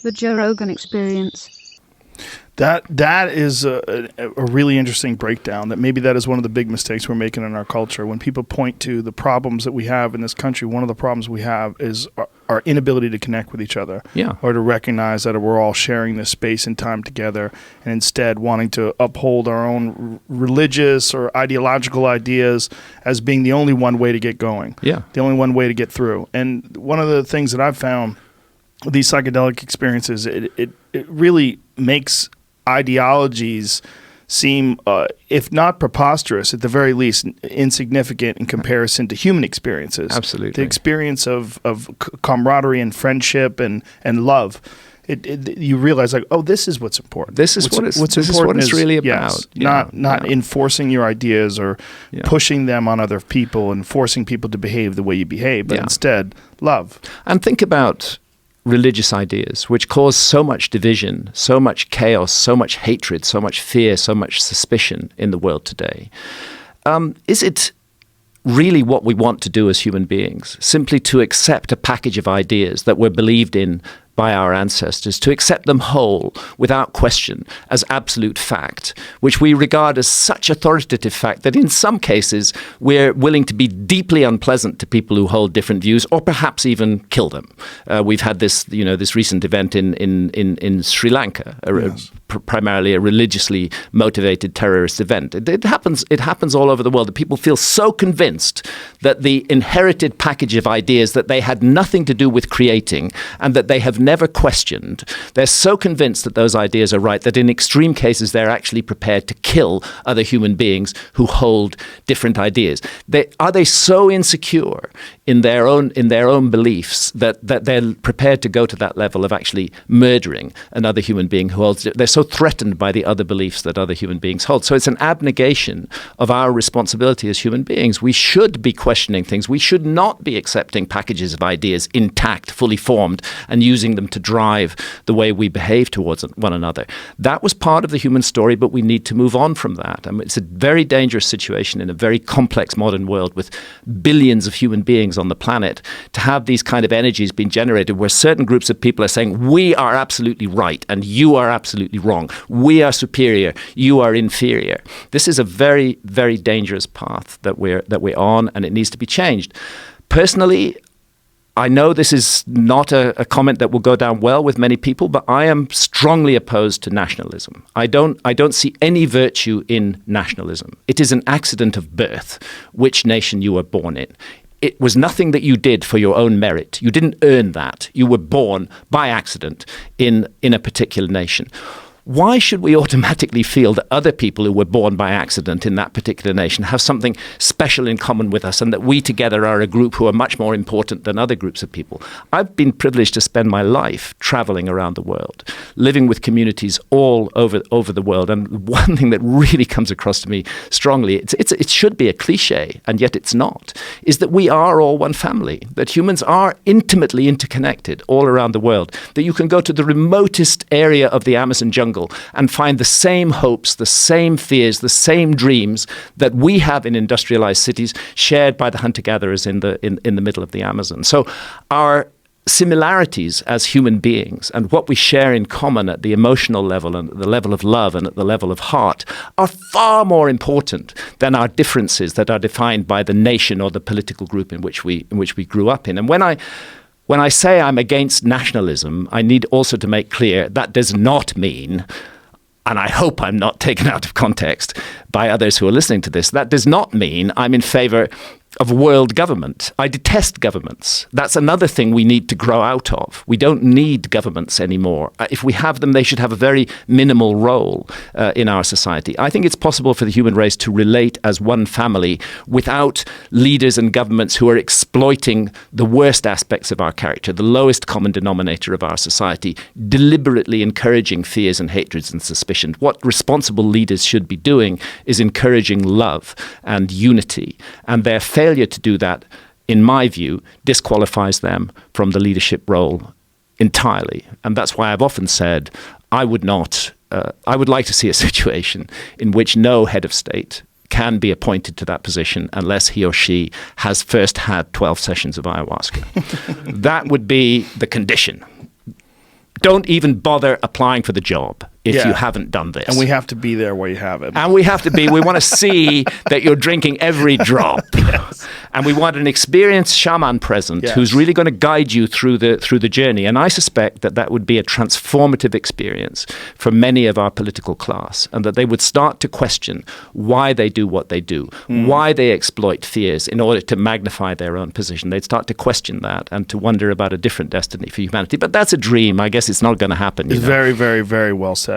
The Joe Rogan Experience. That is a really interesting breakdown. That maybe that is one of the big mistakes we're making in our culture. When people point to the problems that we have in this country, one of the problems we have is our inability to connect with each other, or to recognize that we're all sharing this space and time together, and instead wanting to uphold our own religious or ideological ideas as being the only one way to get going, the only one way to get through. And one of the things that I've found with these psychedelic experiences, it really makes ideologies seem, if not preposterous, at the very least insignificant in comparison to human experiences. Absolutely. The experience of camaraderie and friendship and love. You realize, like, oh, this is what's important. This is what it's really about. Yes, not enforcing your ideas or pushing them on other people and forcing people to behave the way you behave, but instead love. And think about religious ideas, which cause so much division, so much chaos, so much hatred, so much fear, so much suspicion in the world today. Is it really what we want to do as human beings? Simply to accept a package of ideas that were believed in by our ancestors, to accept them whole, without question, as absolute fact, which we regard as such authoritative fact that in some cases we're willing to be deeply unpleasant to people who hold different views, or perhaps even kill them. We've had this recent event in Sri Lanka, primarily a religiously motivated terrorist event. It happens all over the world, that people feel so convinced that the inherited package of ideas that they had nothing to do with creating and that they have never questioned, they're so convinced that those ideas are right that in extreme cases they're actually prepared to kill other human beings who hold different ideas. Are they so insecure in their own beliefs that they're prepared to go to that level of actually murdering another human being who holds it? They're so threatened by the other beliefs that other human beings hold. So it's an abnegation of our responsibility as human beings. We should be questioning things. We should not be accepting packages of ideas intact, fully formed, and using them to drive the way we behave towards one another. That was part of the human story, but we need to move on from that. I mean, it's a very dangerous situation in a very complex modern world with billions of human beings on the planet to have these kind of energies being generated where certain groups of people are saying, we are absolutely right and you are absolutely wrong. We are superior, you are inferior. This is a very, very dangerous path that we're on, and it needs to be changed. Personally, I know this is not a comment that will go down well with many people, but I am strongly opposed to nationalism. I don't see any virtue in nationalism. It is an accident of birth, which nation you were born in. It was nothing that you did for your own merit. You didn't earn that. You were born by accident in a particular nation. Why should we automatically feel that other people who were born by accident in that particular nation have something special in common with us, and that we together are a group who are much more important than other groups of people? I've been privileged to spend my life traveling around the world, living with communities all over the world. And one thing that really comes across to me strongly, it should be a cliche, and yet it's not, is that we are all one family, that humans are intimately interconnected all around the world, that you can go to the remotest area of the Amazon jungle and find the same hopes, the same fears, the same dreams that we have in industrialized cities, shared by the hunter-gatherers in the middle of the Amazon. So our similarities as human beings and what we share in common at the emotional level and at the level of love and at the level of heart are far more important than our differences that are defined by the nation or the political group in which we grew up in. And when I say I'm against nationalism, I need also to make clear that does not mean, and I hope I'm not taken out of context by others who are listening to this, that does not mean I'm in favor of world government. I detest governments. That's another thing we need to grow out of. We don't need governments anymore. If we have them, they should have a very minimal role in our society. I think it's possible for the human race to relate as one family without leaders and governments who are exploiting the worst aspects of our character, the lowest common denominator of our society, deliberately encouraging fears and hatreds and suspicion. What responsible leaders should be doing is encouraging love and unity, and their failure to do that, in my view, disqualifies them from the leadership role entirely. And that's why I've often said I would like to see a situation in which no head of state can be appointed to that position unless he or she has first had 12 sessions of ayahuasca. That would be the condition don't even bother applying for the job if Yeah. you haven't done this. And we have to be there where you have it. And we want to see that you're drinking every drop. Yes. And we want an experienced shaman present Yes. who's really going to guide you through the journey. And I suspect that would be a transformative experience for many of our political class, and that they would start to question why they do what they do, why they exploit fears in order to magnify their own position. They'd start to question that and to wonder about a different destiny for humanity. But that's a dream. I guess it's not going to happen. It's you know? very, very, very well said.